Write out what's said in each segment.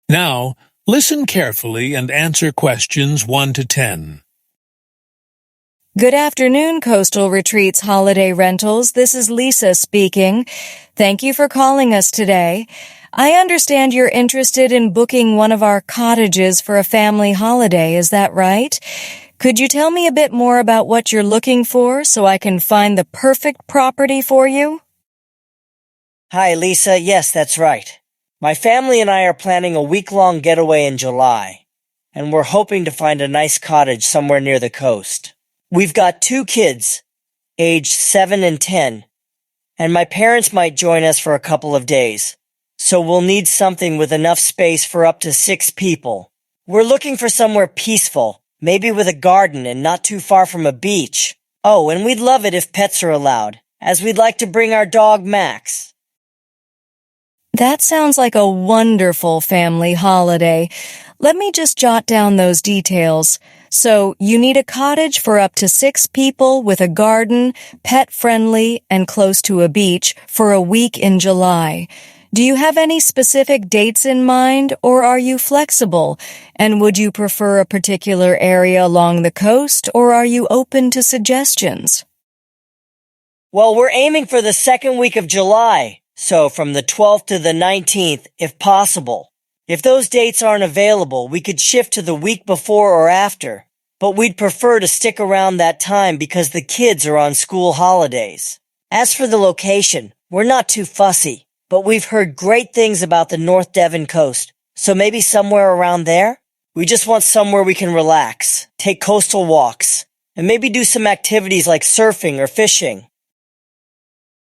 Now, listen carefully and answer questions 1 to 10. Good afternoon, Coastal Retreats Holiday Rentals. This is Lisa speaking. Thank you for calling us today. I understand you're interested in booking one of our cottages for a family holiday. Is that right? Could you tell me a bit more about what you're looking for so I can find the perfect property for you? Hi, Lisa. Yes, that's right. My family and I are planning a week-long getaway in July, and we're hoping to find a nice cottage somewhere near the coast. We've got 2 kids, aged 7 and 10, and my parents might join us for a couple of days, so we'll need something with enough space for up to 6 people. We're looking for somewhere peaceful, maybe with a garden and not too far from a beach. Oh, and we'd love it if pets are allowed, as we'd like to bring our dog Max. That sounds like a wonderful family holiday. Let me just jot down those details. So, you need a cottage for up to 6 people with a garden, pet-friendly, and close to a beach for a week in July. Do you have any specific dates in mind, or are you flexible? And would you prefer a particular area along the coast, or are you open to suggestions? Well, we're aiming for the second week of July, so from the 12th to the 19th, if possible. If those dates aren't available, we could shift to the week before or after, but we'd prefer to stick around that time because the kids are on school holidays. As for the location, we're not too fussy, but we've heard great things about the North Devon coast, so maybe somewhere around there? We just want somewhere we can relax, take coastal walks, and maybe do some activities like surfing or fishing.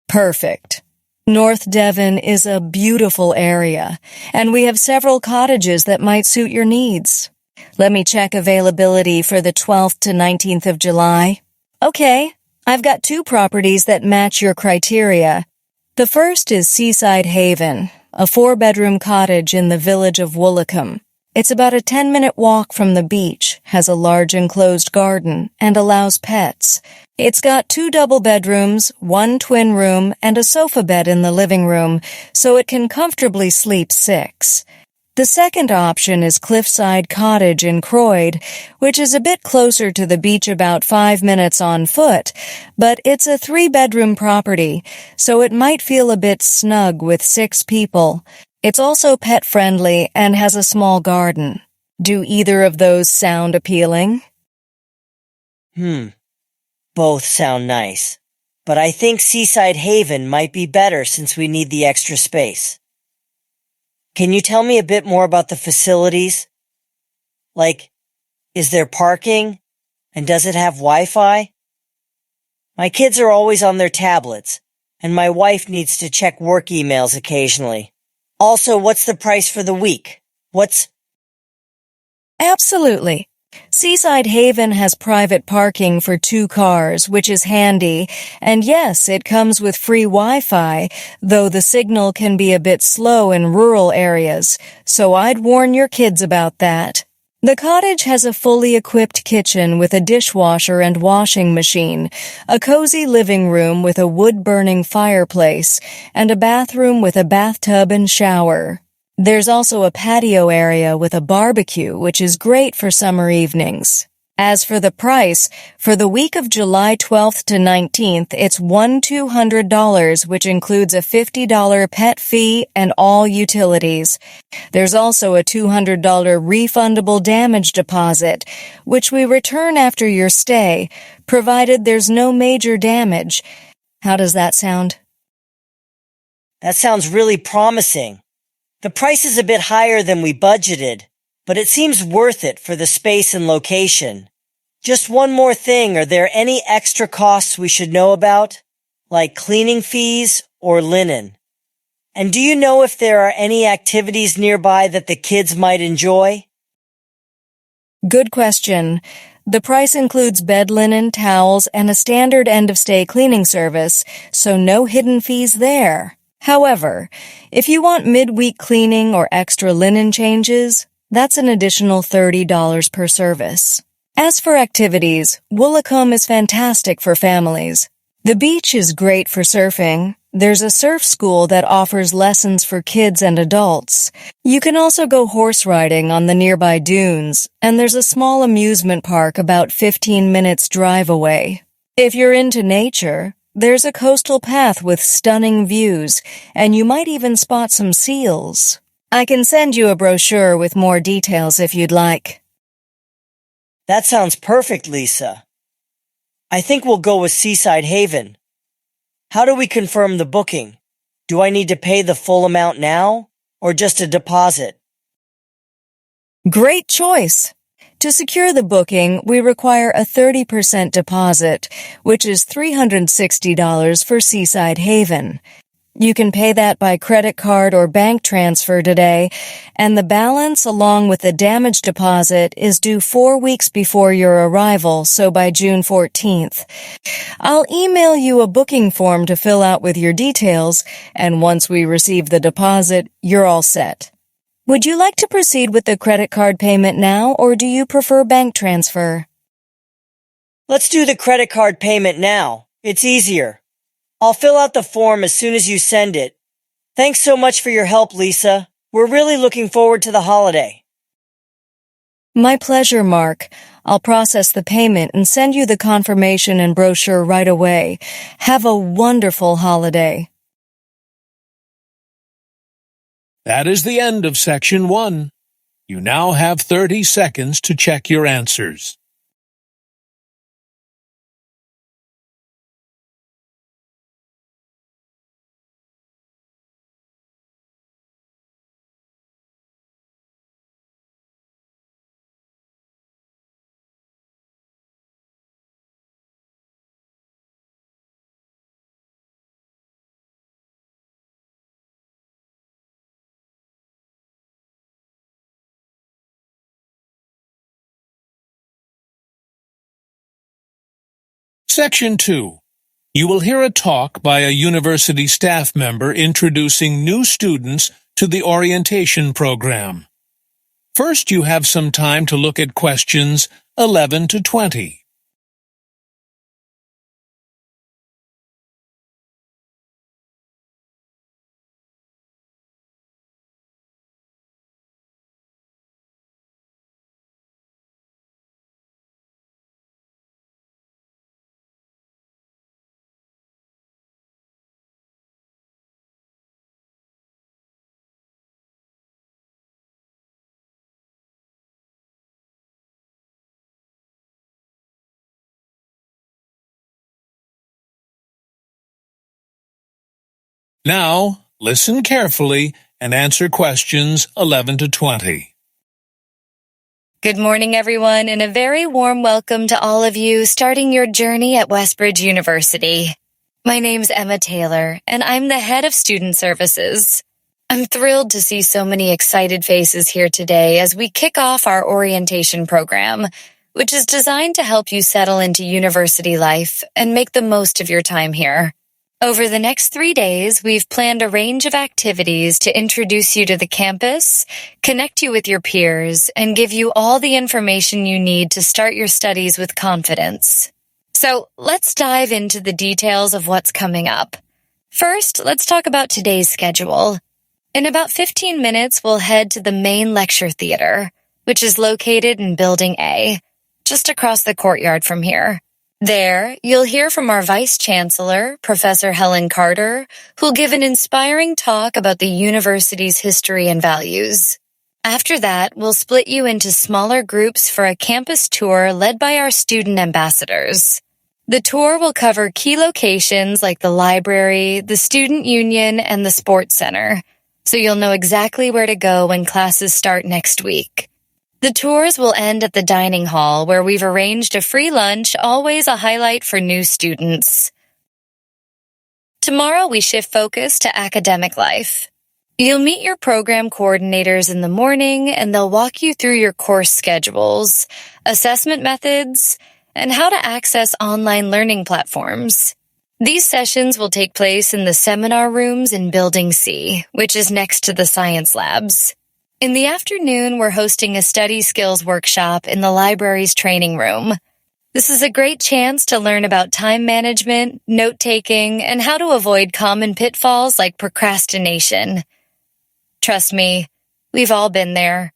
Perfect. North Devon is a beautiful area, and we have several cottages that might suit your needs. Let me check availability for the 12th to 19th of July. Okay, I've got 2 properties that match your criteria. The first is Seaside Haven, a 4-bedroom cottage in the village of Woolacombe. It's about a 10-minute walk from the beach, has a large enclosed garden, and allows pets. It's got 2 double bedrooms, 1 twin room, and a sofa bed in the living room, so it can comfortably sleep 6. The second option is Cliffside Cottage in Croyd, which is a bit closer to the beach, about 5 minutes on foot, but it's a 3-bedroom property, so it might feel a bit snug with 6 people. It's also pet-friendly and has a small garden. Do either of those sound appealing? Both sound nice, but I think Seaside Haven might be better since we need the extra space. Can you tell me a bit more about the facilities? Like, is there parking? And does it have Wi-Fi? My kids are always on their tablets, and my wife needs to check work emails occasionally. Also, what's the price for the week? Absolutely. Seaside Haven has private parking for 2 cars, which is handy, and yes, it comes with free Wi-Fi, though the signal can be a bit slow in rural areas, so I'd warn your kids about that. The cottage has a fully equipped kitchen with a dishwasher and washing machine, a cozy living room with a wood-burning fireplace, and a bathroom with a bathtub and shower. There's also a patio area with a barbecue, which is great for summer evenings. As for the price, for the week of July 12th to 19th, it's $1,200, which includes a $50 pet fee and all utilities. There's also a $200 refundable damage deposit, which we return after your stay, provided there's no major damage. How does that sound? That sounds really promising. The price is a bit higher than we budgeted, but it seems worth it for the space and location. Just one more thing, are there any extra costs we should know about? Like cleaning fees or linen? And do you know if there are any activities nearby that the kids might enjoy? Good question. The price includes bed linen, towels, and a standard end-of-stay cleaning service, so no hidden fees there. However, if you want midweek cleaning or extra linen changes, that's an additional $30 per service. As for activities, Woolacombe is fantastic for families. The beach is great for surfing. There's a surf school that offers lessons for kids and adults. You can also go horse riding on the nearby dunes, and there's a small amusement park about 15 minutes drive away. If you're into nature, there's a coastal path with stunning views, and you might even spot some seals. I can send you a brochure with more details if you'd like. That sounds perfect, Lisa. I think we'll go with Seaside Haven. How do we confirm the booking? Do I need to pay the full amount now, or just a deposit? Great choice! To secure the booking, we require a 30% deposit, which is $360 for Seaside Haven. You can pay that by credit card or bank transfer today, and the balance along with the damage deposit is due 4 weeks before your arrival, so by June 14th. I'll email you a booking form to fill out with your details, and once we receive the deposit, you're all set. Would you like to proceed with the credit card payment now, or do you prefer bank transfer? Let's do the credit card payment now. It's easier. I'll fill out the form as soon as you send it. Thanks so much for your help, Lisa. We're really looking forward to the holiday. My pleasure, Mark. I'll process the payment and send you the confirmation and brochure right away. Have a wonderful holiday. That is the end of Section 1. You now have 30 seconds to check your answers. Section 2. You will hear a talk by a university staff member introducing new students to the orientation program. First, you have some time to look at questions 11 to 20. Now, listen carefully and answer questions 11 to 20. Good morning, everyone, and a very warm welcome to all of you starting your journey at Westbridge University. My name's Emma Taylor, and I'm the head of Student Services. I'm thrilled to see so many excited faces here today as we kick off our orientation program, which is designed to help you settle into university life and make the most of your time here. Over the next 3 days, we've planned a range of activities to introduce you to the campus, connect you with your peers, and give you all the information you need to start your studies with confidence. So let's dive into the details of what's coming up. First, let's talk about today's schedule. In about 15 minutes, we'll head to the main lecture theater, which is located in Building A, just across the courtyard from here. There, you'll hear from our Vice Chancellor, Professor Helen Carter, who'll give an inspiring talk about the university's history and values. After that, we'll split you into smaller groups for a campus tour led by our student ambassadors. The tour will cover key locations like the library, the student union, and the sports center, so you'll know exactly where to go when classes start next week. The tours will end at the dining hall, where we've arranged a free lunch, always a highlight for new students. Tomorrow, we shift focus to academic life. You'll meet your program coordinators in the morning, and they'll walk you through your course schedules, assessment methods, and how to access online learning platforms. These sessions will take place in the seminar rooms in Building C, which is next to the science labs. In the afternoon, we're hosting a study skills workshop in the library's training room. This is a great chance to learn about time management, note-taking, and how to avoid common pitfalls like procrastination. Trust me, we've all been there.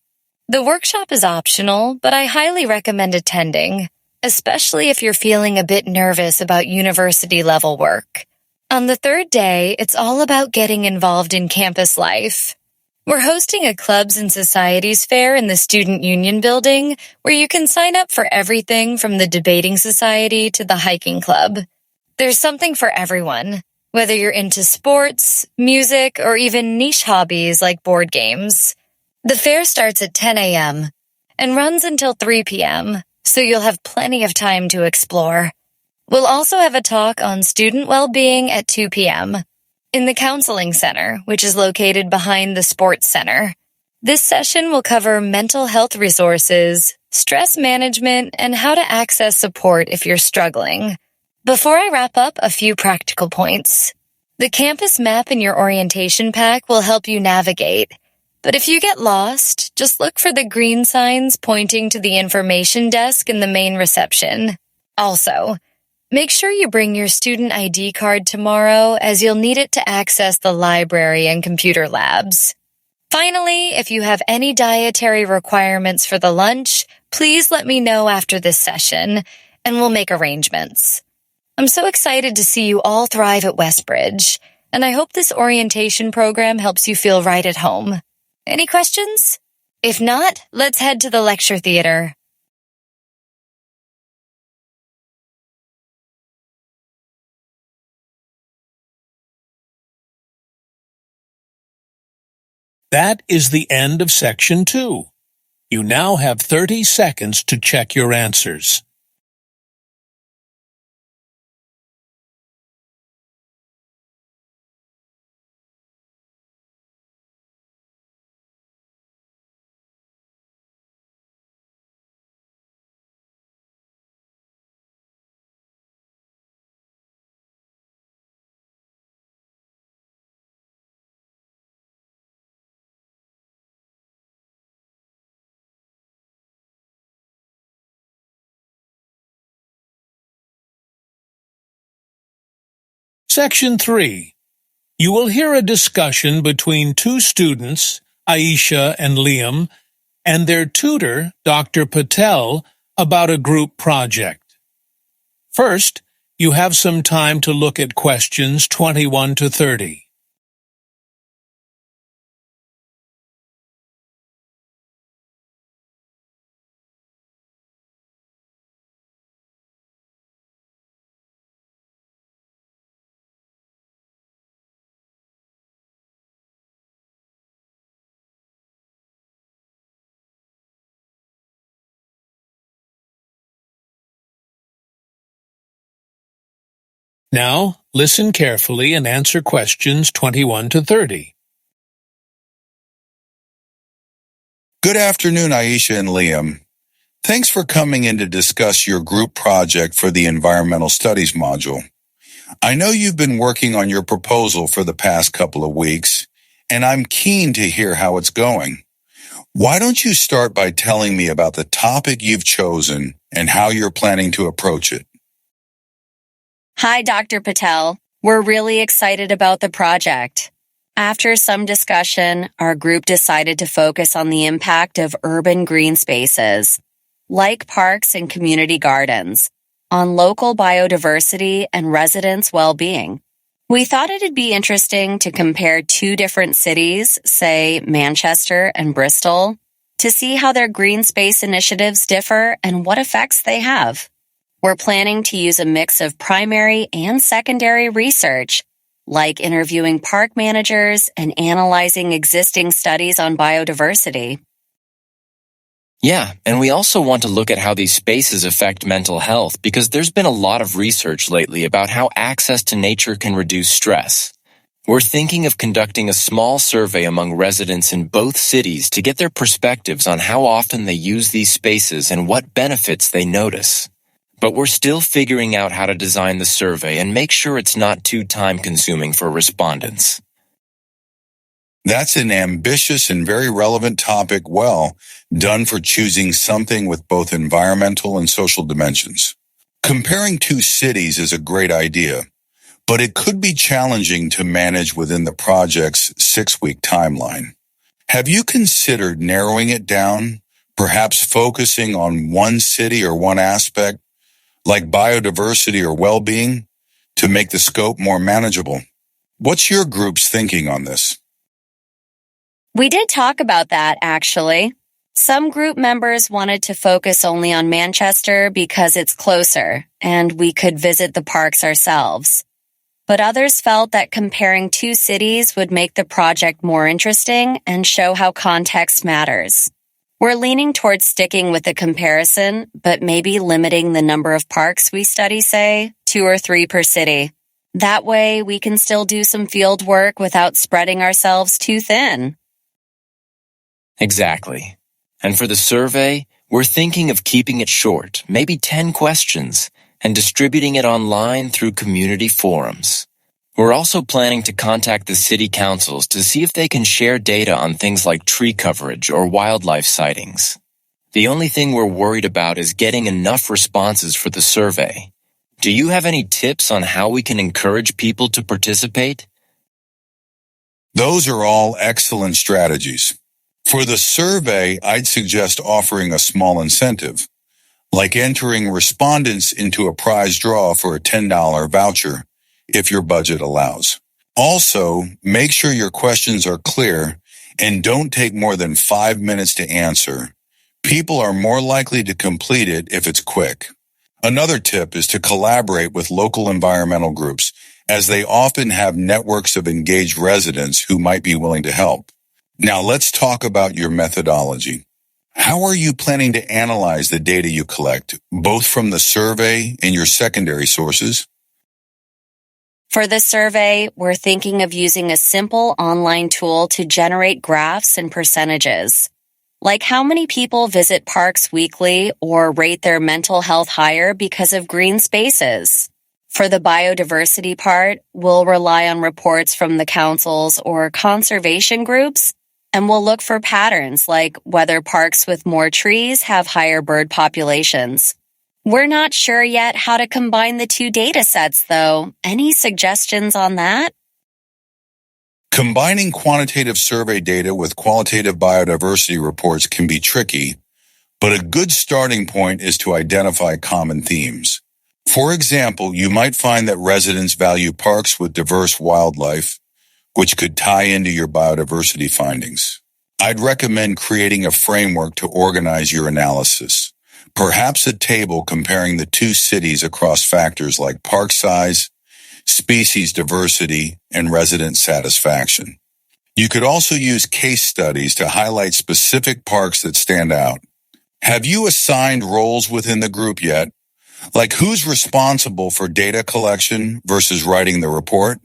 The workshop is optional, but I highly recommend attending, especially if you're feeling a bit nervous about university-level work. On the third day, it's all about getting involved in campus life. We're hosting a clubs and societies fair in the Student Union building where you can sign up for everything from the debating society to the hiking club. There's something for everyone, whether you're into sports, music, or even niche hobbies like board games. The fair starts at 10 a.m. and runs until 3 p.m., so you'll have plenty of time to explore. We'll also have a talk on student well-being at 2 p.m. in the Counseling Center, which is located behind the Sports Center. This session will cover mental health resources, stress management, and how to access support if you're struggling. Before I wrap up, a few practical points. The campus map in your orientation pack will help you navigate. But if you get lost, just look for the green signs pointing to the information desk in the main reception. Also, make sure you bring your student ID card tomorrow as you'll need it to access the library and computer labs. Finally, if you have any dietary requirements for the lunch, please let me know after this session, and we'll make arrangements. I'm so excited to see you all thrive at Westbridge, and I hope this orientation program helps you feel right at home. Any questions? If not, let's head to the lecture theater. That is the end of Section 2. You now have 30 seconds to check your answers. Section 3. You will hear a discussion between two students, Aisha and Liam, and their tutor, Dr. Patel, about a group project. First, you have some time to look at questions 21 to 30. Now, listen carefully and answer questions 21 to 30. Good afternoon, Aisha and Liam. Thanks for coming in to discuss your group project for the Environmental Studies module. I know you've been working on your proposal for the past couple of weeks, and I'm keen to hear how it's going. Why don't you start by telling me about the topic you've chosen and how you're planning to approach it? Hi, Dr. Patel. We're really excited about the project. After some discussion, our group decided to focus on the impact of urban green spaces, like parks and community gardens, on local biodiversity and residents' well-being. We thought it'd be interesting to compare two different cities, say Manchester and Bristol, to see how their green space initiatives differ and what effects they have. We're planning to use a mix of primary and secondary research, like interviewing park managers and analyzing existing studies on biodiversity. Yeah, and we also want to look at how these spaces affect mental health because there's been a lot of research lately about how access to nature can reduce stress. We're thinking of conducting a small survey among residents in both cities to get their perspectives on how often they use these spaces and what benefits they notice. But we're still figuring out how to design the survey and make sure it's not too time-consuming for respondents. That's an ambitious and very relevant topic, well done for choosing something with both environmental and social dimensions. Comparing two cities is a great idea, but it could be challenging to manage within the project's 6-week timeline. Have you considered narrowing it down, perhaps focusing on one city or one aspect, like biodiversity or well-being, to make the scope more manageable? What's your group's thinking on this? We did talk about that, actually. Some group members wanted to focus only on Manchester because it's closer, and we could visit the parks ourselves. But others felt that comparing two cities would make the project more interesting and show how context matters. We're leaning towards sticking with the comparison, but maybe limiting the number of parks we study, say, 2 or 3 per city. That way, we can still do some field work without spreading ourselves too thin. Exactly. And for the survey, we're thinking of keeping it short, maybe 10 questions, and distributing it online through community forums. We're also planning to contact the city councils to see if they can share data on things like tree coverage or wildlife sightings. The only thing we're worried about is getting enough responses for the survey. Do you have any tips on how we can encourage people to participate? Those are all excellent strategies. For the survey, I'd suggest offering a small incentive, like entering respondents into a prize draw for a $10 voucher, if your budget allows. Also, make sure your questions are clear and don't take more than 5 minutes to answer. People are more likely to complete it if it's quick. Another tip is to collaborate with local environmental groups, as they often have networks of engaged residents who might be willing to help. Now let's talk about your methodology. How are you planning to analyze the data you collect, both from the survey and your secondary sources? For the survey, we're thinking of using a simple online tool to generate graphs and percentages, like how many people visit parks weekly or rate their mental health higher because of green spaces. For the biodiversity part, we'll rely on reports from the councils or conservation groups, and we'll look for patterns like whether parks with more trees have higher bird populations. We're not sure yet how to combine the two data sets, though. Any suggestions on that? Combining quantitative survey data with qualitative biodiversity reports can be tricky, but a good starting point is to identify common themes. For example, you might find that residents value parks with diverse wildlife, which could tie into your biodiversity findings. I'd recommend creating a framework to organize your analysis, perhaps a table comparing the two cities across factors like park size, species diversity, and resident satisfaction. You could also use case studies to highlight specific parks that stand out. Have you assigned roles within the group yet? Like who's responsible for data collection versus writing the report?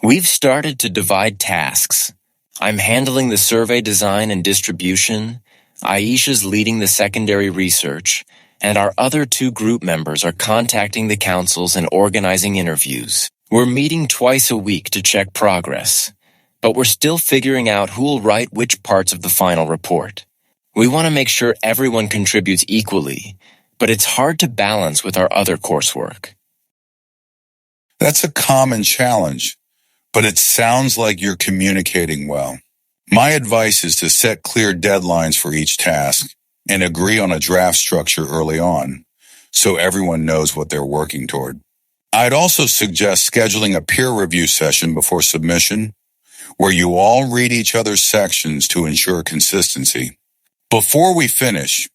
We've started to divide tasks. I'm handling the survey design and distribution, Aisha's leading the secondary research, and our other 2 group members are contacting the councils and organizing interviews. We're meeting twice a week to check progress, but we're still figuring out who'll write which parts of the final report. We want to make sure everyone contributes equally, but it's hard to balance with our other coursework. That's a common challenge, but it sounds like you're communicating well. My advice is to set clear deadlines for each task and agree on a draft structure early on, so everyone knows what they're working toward. I'd also suggest scheduling a peer review session before submission, where you all read each other's sections to ensure consistency. Before we finish,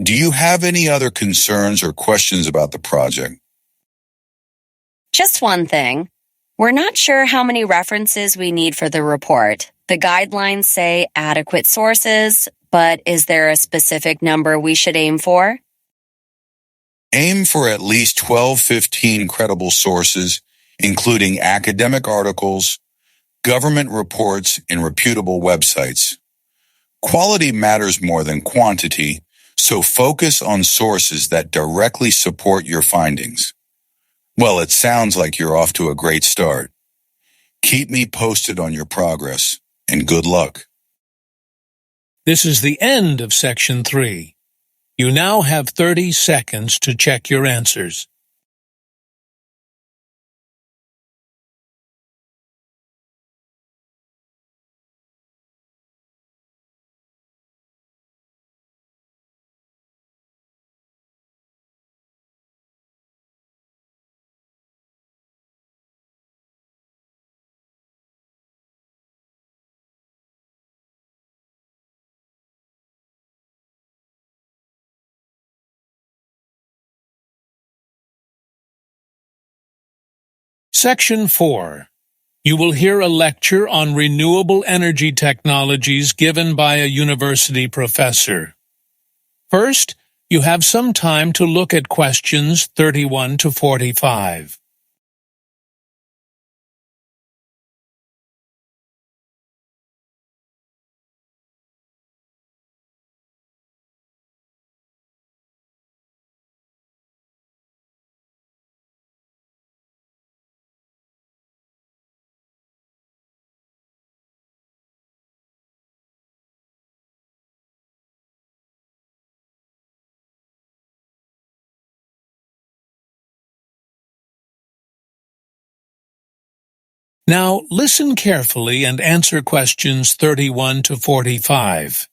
do you have any other concerns or questions about the project? Just one thing. We're not sure how many references we need for the report. The guidelines say adequate sources, but is there a specific number we should aim for? Aim for at least 12-15 credible sources, including academic articles, government reports, and reputable websites. Quality matters more than quantity, so focus on sources that directly support your findings. Well, it sounds like you're off to a great start. Keep me posted on your progress, and good luck. This is the end of Section 3. You now have 30 seconds to check your answers. Section 4. You will hear a lecture on renewable energy technologies given by a university professor. First, you have some time to look at questions 31 to 45. Now, listen carefully and answer questions 31 to 45.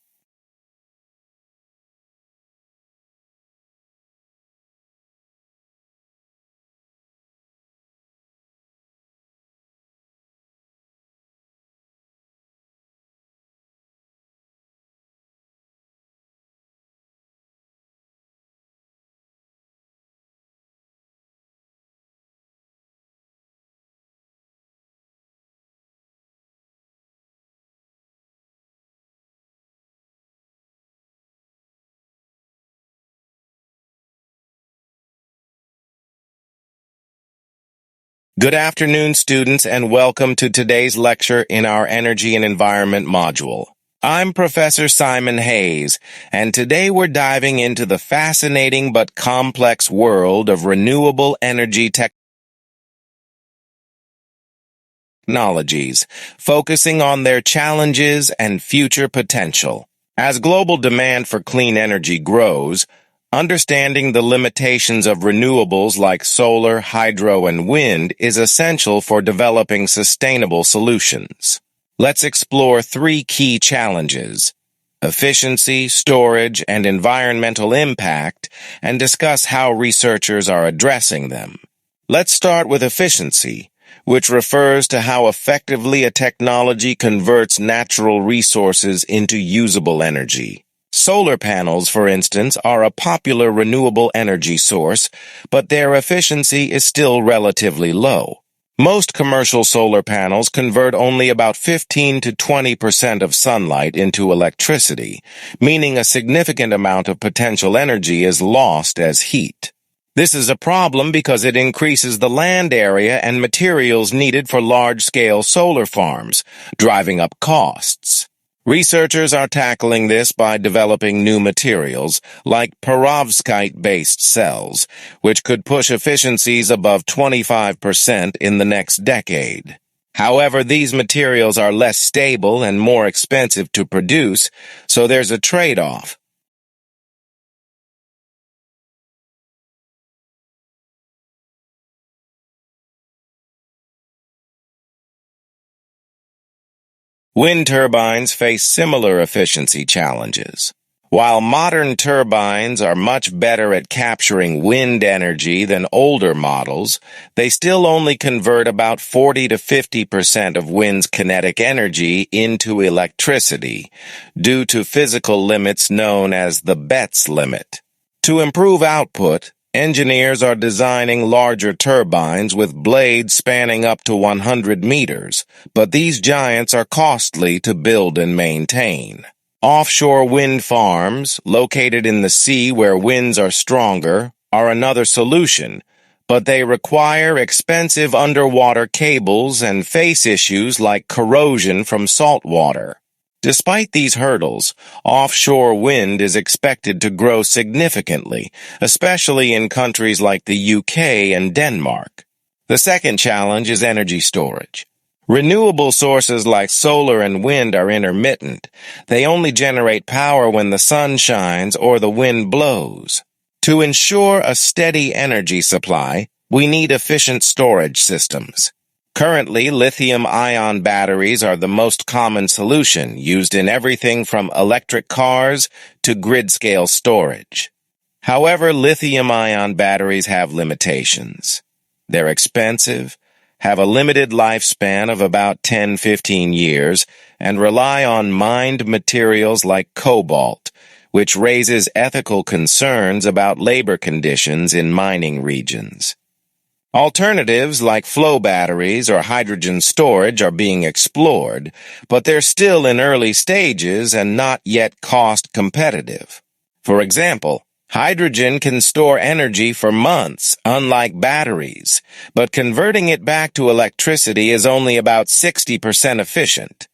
Good afternoon, students, and welcome to today's lecture in our Energy and Environment module. I'm Professor Simon Hayes, and today we're diving into the fascinating but complex world of renewable energy technologies, focusing on their challenges and future potential. As global demand for clean energy grows, understanding the limitations of renewables like solar, hydro, and wind is essential for developing sustainable solutions. Let's explore three key challenges: efficiency, storage, and environmental impact, and discuss how researchers are addressing them. Let's start with efficiency, which refers to how effectively a technology converts natural resources into usable energy. Solar panels, for instance, are a popular renewable energy source, but their efficiency is still relatively low. Most commercial solar panels convert only about 15 to 20% of sunlight into electricity, meaning a significant amount of potential energy is lost as heat. This is a problem because it increases the land area and materials needed for large-scale solar farms, driving up costs. Researchers are tackling this by developing new materials, like perovskite-based cells, which could push efficiencies above 25% in the next decade. However, these materials are less stable and more expensive to produce, so there's a trade-off. Wind turbines face similar efficiency challenges. While modern turbines are much better at capturing wind energy than older models, they still only convert about 40 to 50% of wind's kinetic energy into electricity, due to physical limits known as the Betz limit. To improve output, engineers are designing larger turbines with blades spanning up to 100 meters, but these giants are costly to build and maintain. Offshore wind farms, located in the sea where winds are stronger, are another solution, but they require expensive underwater cables and face issues like corrosion from salt water. Despite these hurdles, offshore wind is expected to grow significantly, especially in countries like the UK and Denmark. The second challenge is energy storage. Renewable sources like solar and wind are intermittent. They only generate power when the sun shines or the wind blows. To ensure a steady energy supply, we need efficient storage systems. Currently, lithium-ion batteries are the most common solution, used in everything from electric cars to grid-scale storage. However, lithium-ion batteries have limitations. They're expensive, have a limited lifespan of about 10-15 years, and rely on mined materials like cobalt, which raises ethical concerns about labor conditions in mining regions. Alternatives like flow batteries or hydrogen storage are being explored, but they're still in early stages and not yet cost competitive. For example, hydrogen can store energy for months, unlike batteries, but converting it back to electricity is only about 60% efficient.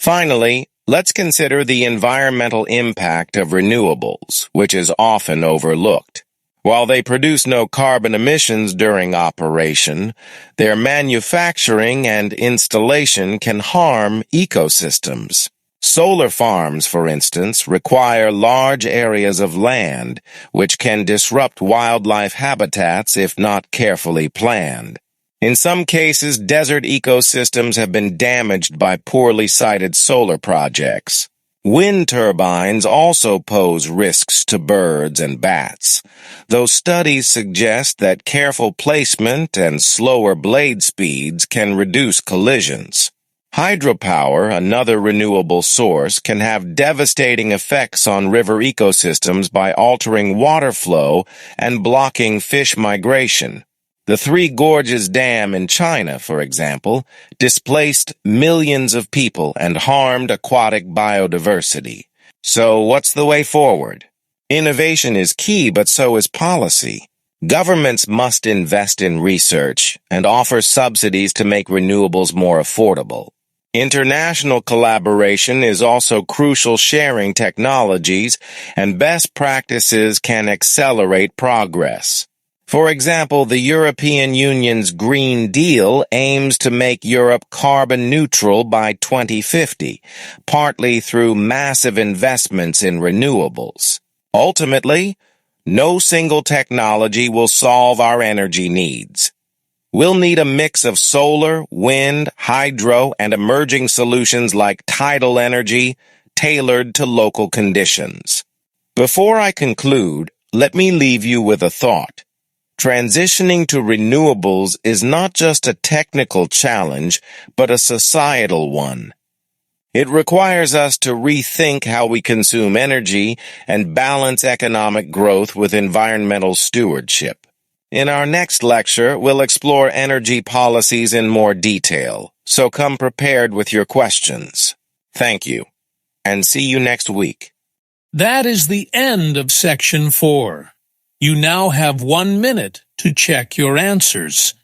Finally, let's consider the environmental impact of renewables, which is often overlooked. While they produce no carbon emissions during operation, their manufacturing and installation can harm ecosystems. Solar farms, for instance, require large areas of land, which can disrupt wildlife habitats if not carefully planned. In some cases, desert ecosystems have been damaged by poorly sited solar projects. Wind turbines also pose risks to birds and bats, though studies suggest that careful placement and slower blade speeds can reduce collisions. Hydropower, another renewable source, can have devastating effects on river ecosystems by altering water flow and blocking fish migration. The Three Gorges Dam in China, for example, displaced millions of people and harmed aquatic biodiversity. So what's the way forward? Innovation is key, but so is policy. Governments must invest in research and offer subsidies to make renewables more affordable. International collaboration is also crucial. Sharing technologies and best practices can accelerate progress. For example, the European Union's Green Deal aims to make Europe carbon neutral by 2050, partly through massive investments in renewables. Ultimately, no single technology will solve our energy needs. We'll need a mix of solar, wind, hydro, and emerging solutions like tidal energy, tailored to local conditions. Before I conclude, let me leave you with a thought. Transitioning to renewables is not just a technical challenge, but a societal one. It requires us to rethink how we consume energy and balance economic growth with environmental stewardship. In our next lecture, we'll explore energy policies in more detail, so come prepared with your questions. Thank you, and see you next week. That is the end of Section 4. You now have 1 minute to check your answers.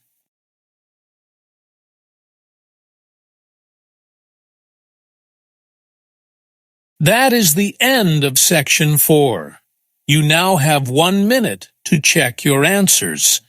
That is the end of Section 4. You now have 1 minute to check your answers.